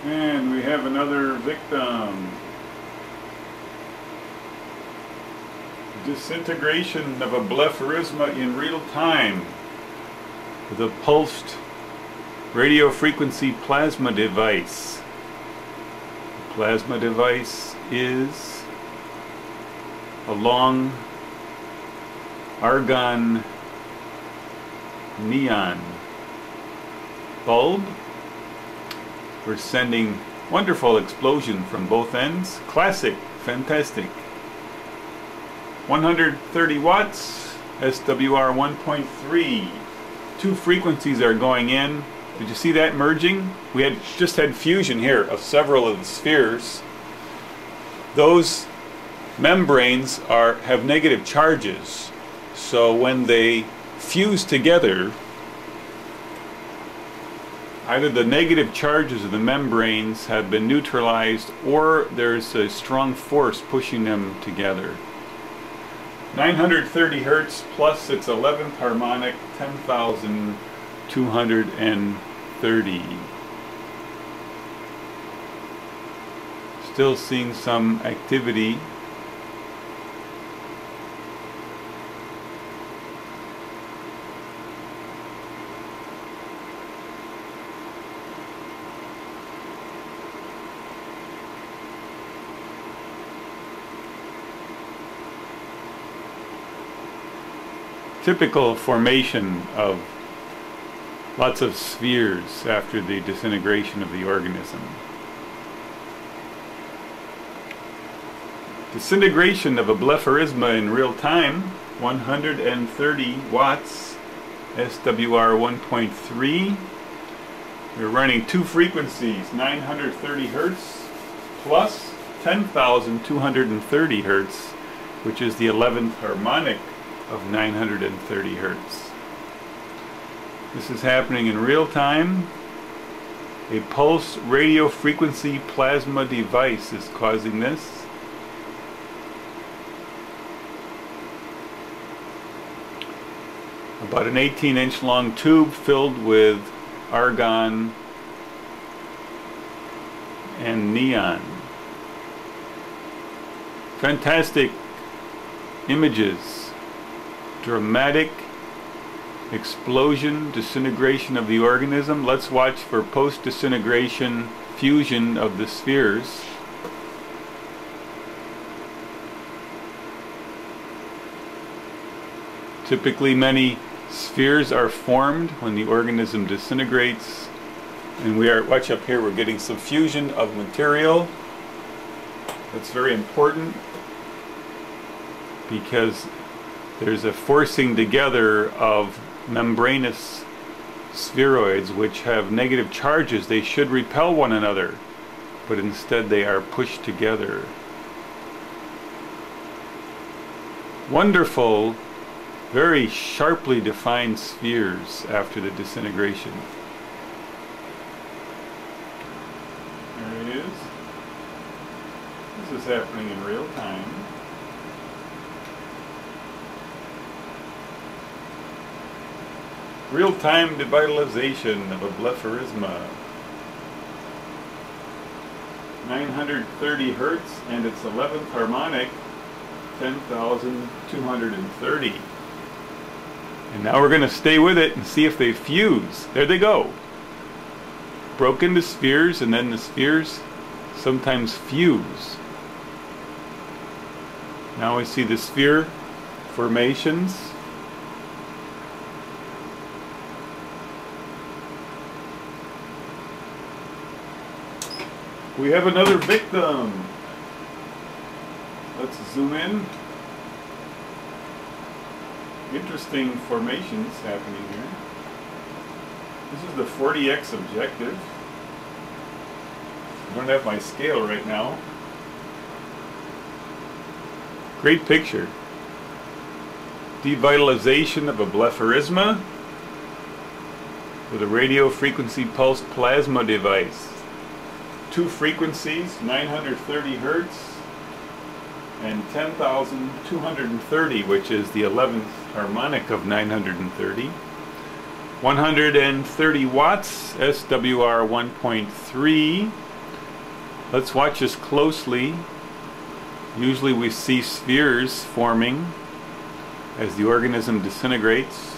And we have another victim. Disintegration of a Blepharisma in real time with a pulsed radio frequency plasma device. The plasma device is a long Argon-Neon bulb. We're sending wonderful explosion from both ends. Classic, fantastic. 130 watts, SWR 1.3. Two frequencies are going in. Did you see that merging? We just had fusion here of several of the spheres. Those membranes have negative charges. So when they fuse together, either the negative charges of the membranes have been neutralized or there's a strong force pushing them together. 930 Hertz plus its 11th harmonic, 10,230. Still seeing some activity. Typical formation of lots of spheres after the disintegration of the organism. Disintegration of a Blepharisma in real time, 130 watts, SWR 1.3. We're running two frequencies, 930 Hertz plus 10,230 Hertz, which is the 11th harmonic of 930 Hertz. This is happening in real time. A pulse radio frequency plasma device is causing this. About an 18-inch long tube filled with argon and neon. Fantastic images. Dramatic explosion, disintegration of the organism. Let's watch for post-disintegration fusion of the spheres. Typically many spheres are formed when the organism disintegrates, and watch up here, we're getting some fusion of material. That's very important because there's a forcing together of membranous spheroids which have negative charges. They should repel one another, but instead they are pushed together. Wonderful, very sharply defined spheres after the disintegration. There it is. This is happening in real time. Real-time devitalization of a Blepharisma. 930 Hertz and its 11th harmonic, 10,230. And now we're going to stay with it and see if they fuse. There they go. Broke into spheres, and then the spheres sometimes fuse. Now we see the sphere formations. We have another victim. Let's zoom in. Interesting formations happening here. This is the 40x objective. I don't have my scale right now. Great picture. Devitalization of a Blepharisma with a radio frequency pulsed plasma device. Two frequencies, 930 Hertz and 10,230, which is the 11th harmonic of 930. 130 watts, SWR 1.3. Let's watch this closely. Usually we see spheres forming as the organism disintegrates.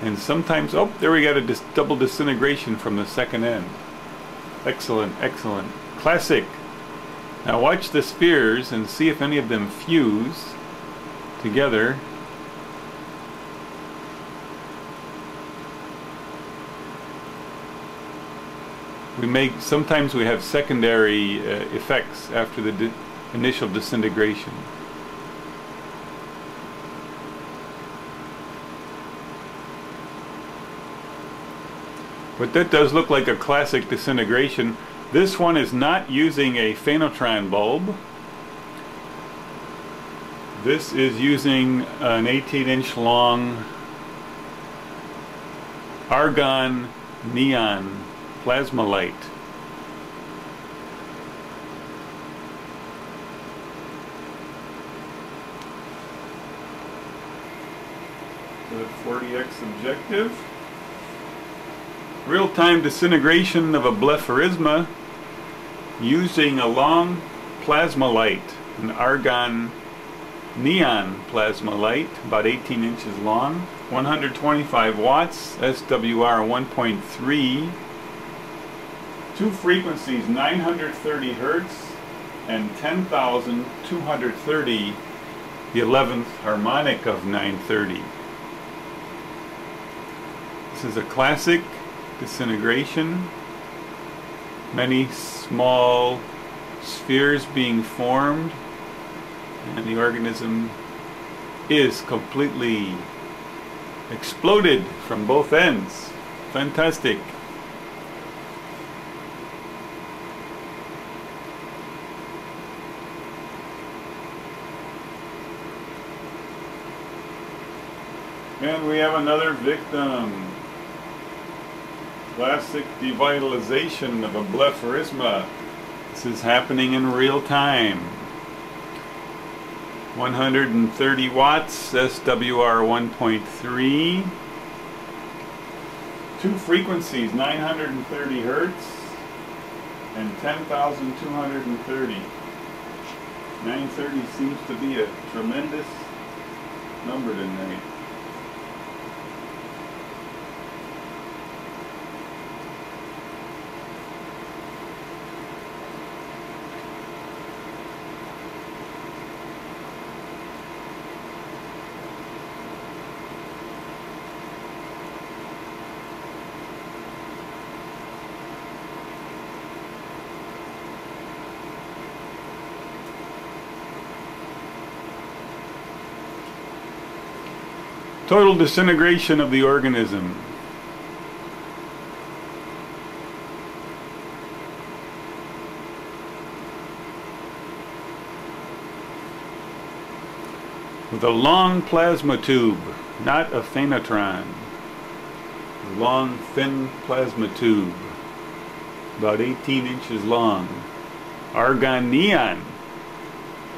And sometimes, oh, there we got a double disintegration from the second end. Excellent, excellent. Classic. Now watch the spheres and see if any of them fuse together. Sometimes we have secondary effects after the initial disintegration. But that does look like a classic disintegration. This one is not using a phenotron bulb. This is using an 18-inch long Argon-Neon plasma light. The 40x objective. Real-time disintegration of a Blepharisma using a long plasma light, an Argon-Neon plasma light, about 18 inches long, 125 watts, SWR 1.3, two frequencies, 930 Hertz and 10,230, the 11th harmonic of 930. This is a classic disintegration. Many small spheres being formed, and the organism is completely exploded from both ends. Fantastic. And we have another victim. Classic devitalization of a Blepharisma. This is happening in real time. 130 watts, SWR 1.3. Two frequencies, 930 Hertz and 10,230. 930 seems to be a tremendous number tonight. Total disintegration of the organism. With a long plasma tube, not a phenotron. A long, thin plasma tube, about 18 inches long. Argon-Neon.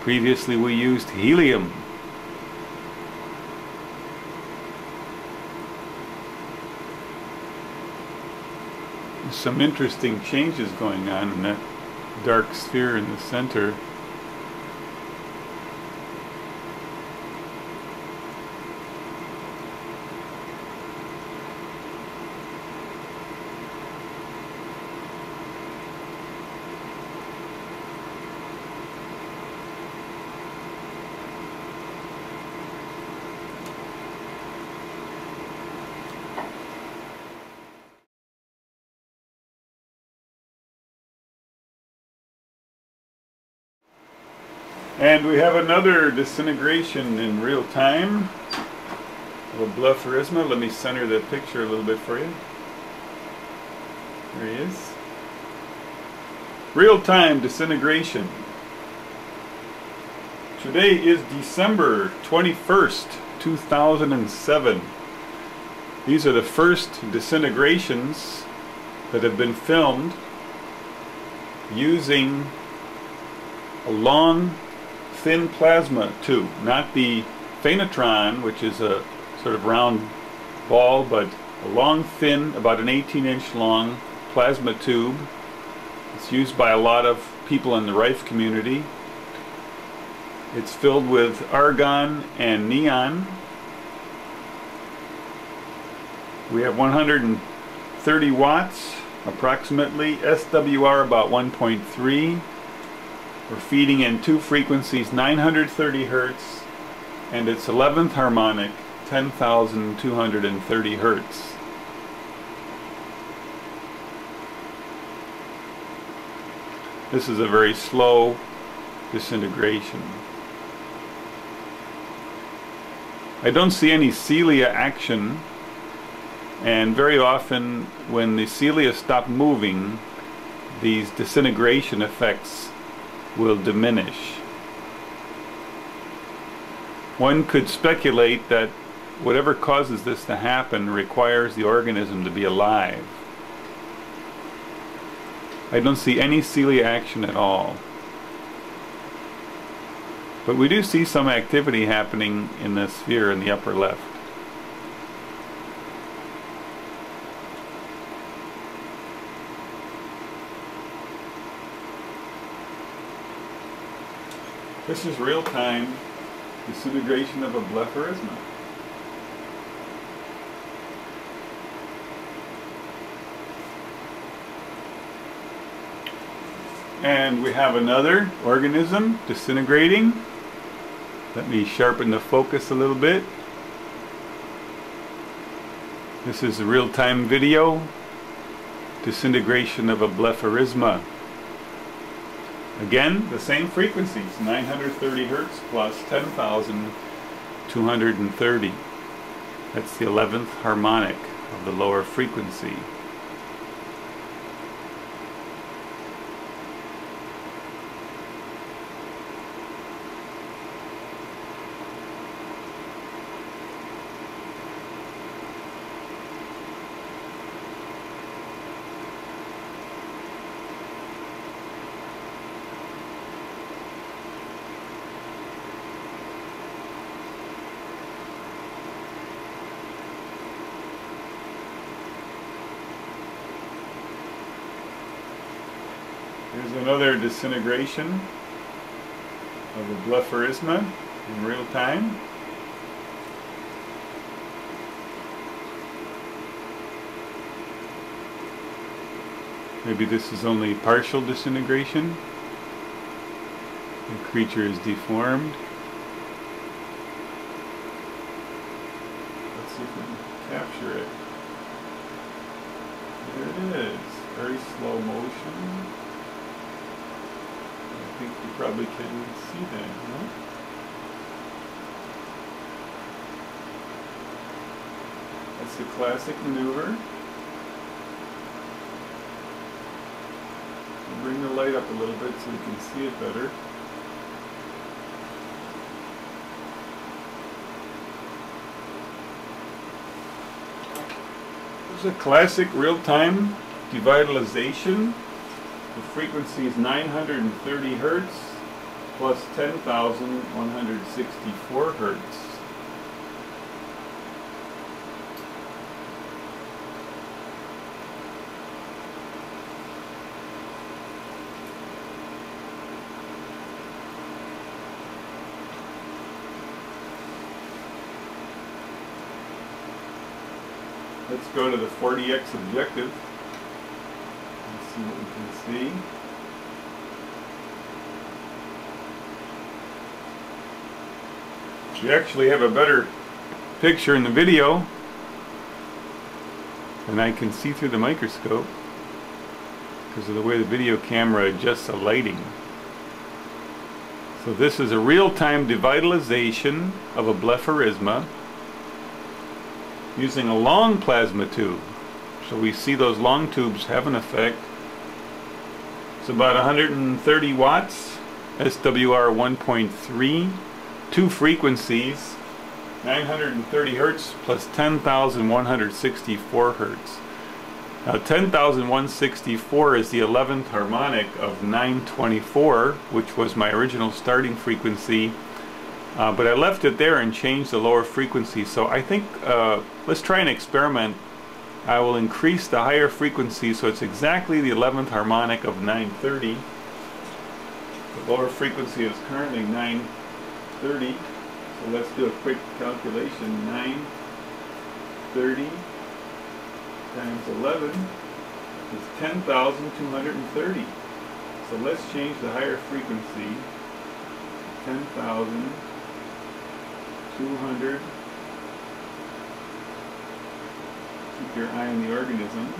Previously we used helium. Some interesting changes going on in that dark sphere in the center. And we have another disintegration in real time of a Blepharisma. Let me center the picture a little bit for you. There he is. Real-time disintegration. Today is December 21st, 2007. These are the first disintegrations that have been filmed using a long, thin plasma tube, not the phenotron, which is a sort of round ball, but a long, thin, about an 18-inch long plasma tube. It's used by a lot of people in the Rife community. It's filled with argon and neon. We have 130 watts approximately, SWR about 1.3. We're feeding in two frequencies, 930 Hertz and its 11th harmonic, 10,230 Hertz. This is a very slow disintegration. I don't see any cilia action, and very often when the cilia stop moving, these disintegration effects will diminish. One could speculate that whatever causes this to happen requires the organism to be alive. I don't see any cilia action at all. But we do see some activity happening in the sphere in the upper left. This is real-time disintegration of a Blepharisma. And we have another organism disintegrating. Let me sharpen the focus a little bit. This is a real-time video disintegration of a Blepharisma. Again, the same frequencies, 930 Hertz plus 10,230. That's the 11th harmonic of the lower frequency. Here's another disintegration of the Blepharisma in real time. Maybe this is only partial disintegration. The creature is deformed. Let's see if we can capture it. There it is. Very slow motion. I think you probably can see that, no? That's the classic maneuver. I'll bring the light up a little bit so we can see it better. This is a classic real-time devitalization. The frequency is 930 Hertz plus 10,164 Hertz. Let's go to the 40x objective. Let's see what we can see. We actually have a better picture in the video than I can see through the microscope because of the way the video camera adjusts the lighting. So this is a real-time devitalization of a Blepharisma using a long plasma tube. So we see those long tubes have an effect. It's about 130 watts, SWR 1.3, two frequencies, 930 Hertz plus 10,164 Hertz. Now 10,164 is the 11th harmonic of 924, which was my original starting frequency. But I left it there and changed the lower frequency. So I think let's try an experiment I will increase the higher frequency so it's exactly the 11th harmonic of 930. The lower frequency is currently 930. So let's do a quick calculation. 930 times 11 is 10,230. So let's change the higher frequency. 10,200. Keep your eye on the organism.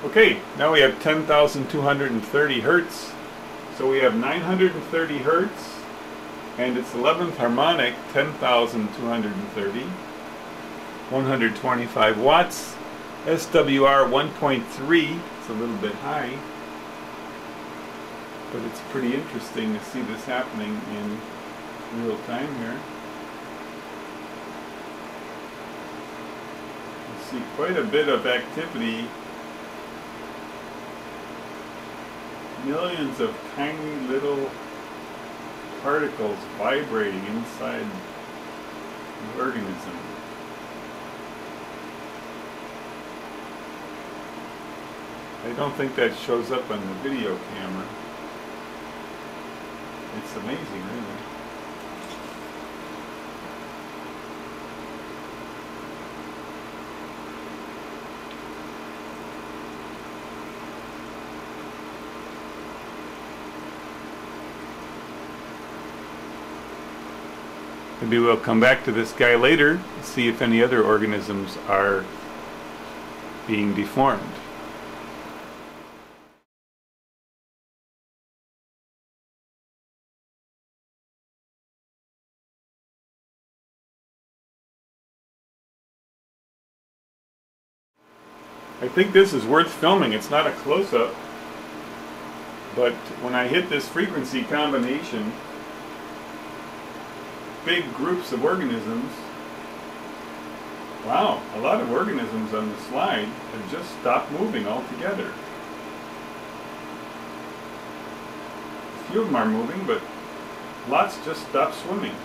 Okay, now we have 10,230 hertz. So we have 930 hertz, and its 11th harmonic, 10,230. 125 watts. SWR 1.3. It's a little bit high, but it's pretty interesting to see this happening in real time here. You see quite a bit of activity. Millions of tiny little particles vibrating inside the organism. I don't think that shows up on the video camera. It's amazing, really. Maybe we'll come back to this guy later and see if any other organisms are being deformed. I think this is worth filming. It's not a close-up, but when I hit this frequency combination, big groups of organisms, wow, a lot of organisms on the slide have just stopped moving altogether. A few of them are moving, but lots just stopped swimming.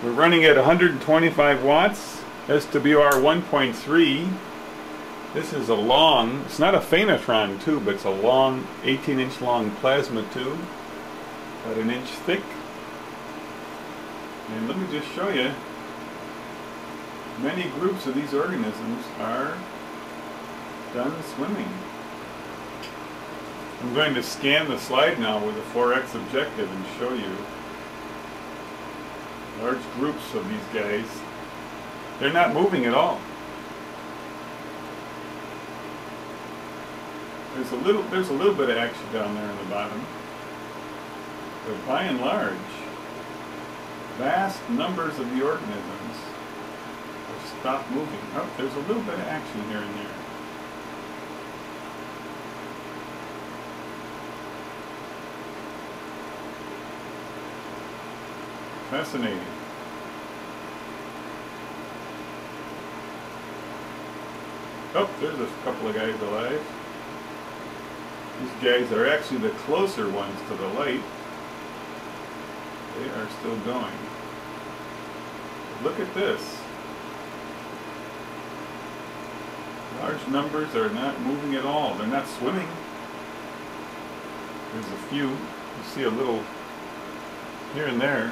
We're running at 125 watts. SWR 1.3. This is a long, it's not a phanettron tube, it's a long, 18-inch long plasma tube, about an inch thick. And let me just show you, many groups of these organisms are done swimming. I'm going to scan the slide now with a 4x objective and show you large groups of these guys. They're not moving at all. There's a little bit of action down there in the bottom. But by and large, vast numbers of the organisms have stopped moving. Oh, there's a little bit of action here and there. Fascinating. Oh, there's a couple of guys alive. These guys are actually the closer ones to the light. They are still going. Look at this. Large numbers are not moving at all. They're not swimming. There's a few. You see a little here and there.